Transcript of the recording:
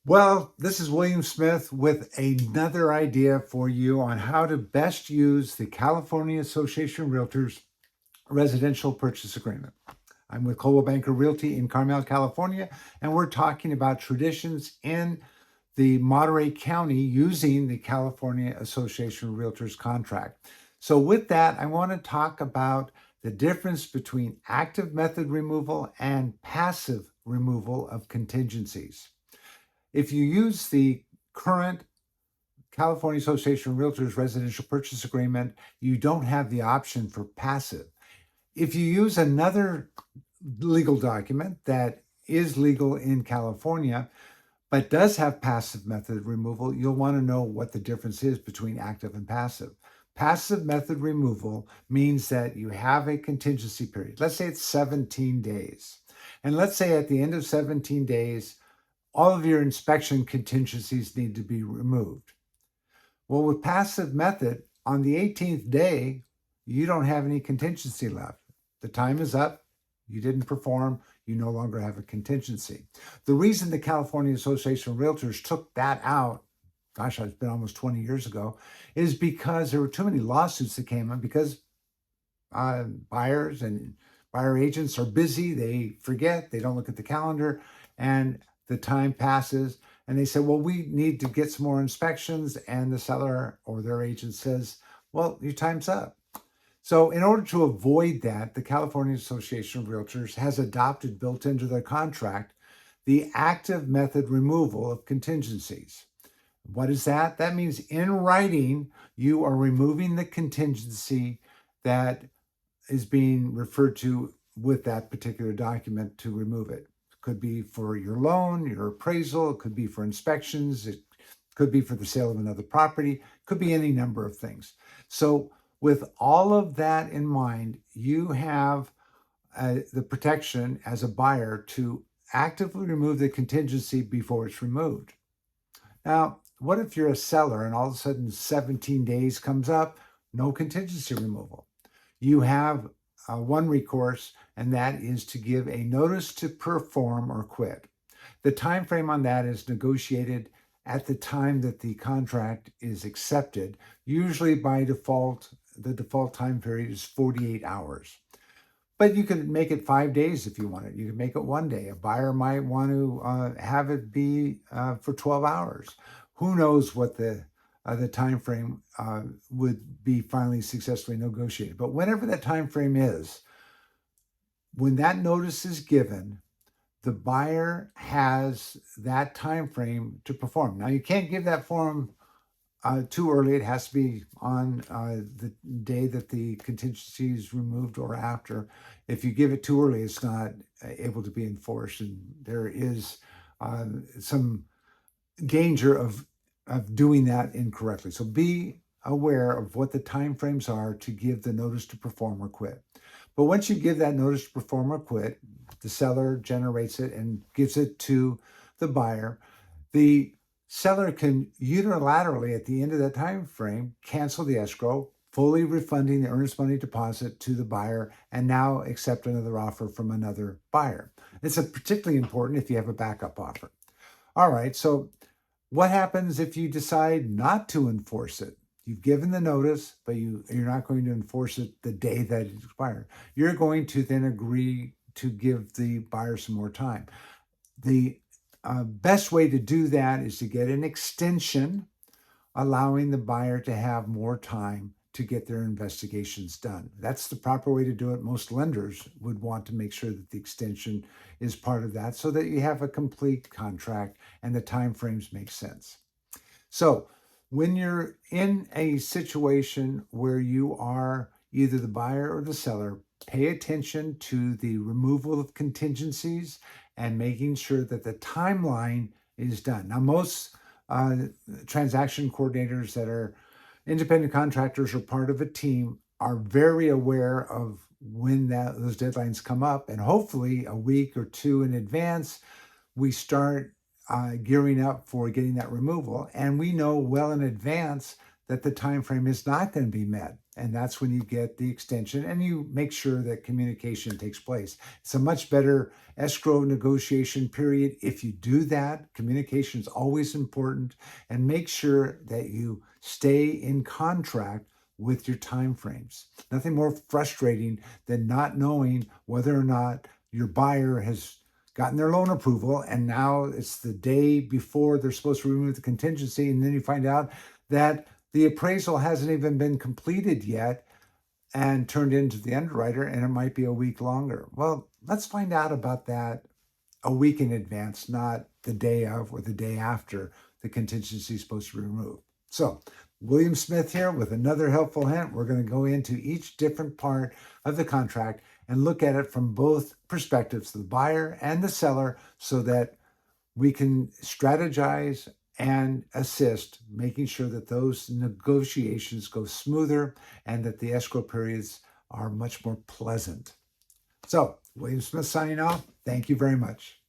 Well, this is William Smith with another idea for you on how to best use the California Association of Realtors residential purchase agreement. I'm with Coldwell Banker Realty in Carmel, California, and we're talking about traditions in the Monterey County using the California Association of Realtors contract. So, with that, I want to talk about the difference between active method removal and passive removal of contingencies. If you use the current California Association of Realtors residential purchase agreement, you don't have the option for passive. If you use another legal document that is legal in California, but does have passive method removal, you'll want to know what the difference is between active and passive. Passive method removal means that you have a contingency period. Let's say it's 17 days. And let's say at the end of 17 days, all of your inspection contingencies need to be removed. Well, with passive method, on the 18th day, you don't have any contingency left. The time is up. You didn't perform. You no longer have a contingency. The reason the California Association of Realtors took that out, gosh, it's been almost 20 years ago, is because there were too many lawsuits that came in because buyers and buyer agents are busy. They forget, they don't look at the calendar, and the time passes. And they say, well, we need to get some more inspections. And the seller or their agent says, well, your time's up. So, in order to avoid that, the California Association of Realtors has adopted, built into their contract, the active method removal of contingencies. What is that? That means in writing, you are removing the contingency that is being referred to with that particular document to remove it. It could be for your loan, your appraisal, it could be for inspections, it could be for the sale of another property, it could be any number of things. So, with all of that in mind, you have the protection as a buyer to actively remove the contingency before it's removed. Now, what if you're a seller and all of a sudden 17 days comes up, no contingency removal? You have one recourse, and that is to give a notice to perform or quit. The time frame on that is negotiated at the time that the contract is accepted. Usually by default, the default time period is 48 hours. But you can make it 5 days if you want it. You can make it one day. A buyer might want to have it be for 12 hours. Who knows what the time frame would be finally successfully negotiated. But whenever that time frame is, when that notice is given, the buyer has that time frame to perform. Now, you can't give that form too early. It has to be on the day that the contingency is removed or after. If you give it too early, it's not able to be enforced, and there is some danger of doing that incorrectly. So be aware of what the time frames are to give the notice to perform or quit. But once you give that notice to perform or quit, the seller generates it and gives it to the buyer. The seller can unilaterally, at the end of that time frame, cancel the escrow, fully refunding the earnest money deposit to the buyer, and now accept another offer from another buyer. It's particularly important if you have a backup offer. All right, so what happens if you decide not to enforce it? You've given the notice, but you're not going to enforce it the day that it expired. You're going to then agree to give the buyer some more time. The best way to do that is to get an extension, allowing the buyer to have more time to get their investigations done. That's the proper way to do it. Most lenders would want to make sure that the extension is part of that so that you have a complete contract and the timeframes make sense. So, when you're in a situation where you are either the buyer or the seller, pay attention to the removal of contingencies and making sure that the timeline is done. Now, most transaction coordinators that are independent contractors or part of a team are very aware of when those deadlines come up, and hopefully a week or two in advance, we start gearing up for getting that removal. And we know well in advance that the time frame is not going to be met. And that's when you get the extension and you make sure that communication takes place. It's a much better escrow negotiation period if you do that. Communication is always important, and make sure that you stay in contract with your time frames. Nothing more frustrating than not knowing whether or not your buyer has gotten their loan approval, and now it's the day before they're supposed to remove the contingency, and then you find out that the appraisal hasn't even been completed yet and turned into the underwriter, and it might be a week longer. Well, let's find out about that a week in advance, not the day of or the day after the contingency is supposed to be removed. So, William Smith here with another helpful hint. We're going to go into each different part of the contract and look at it from both perspectives, the buyer and the seller, so that we can strategize and assist, making sure that those negotiations go smoother and that the escrow periods are much more pleasant. So, William Smith signing off. Thank you very much.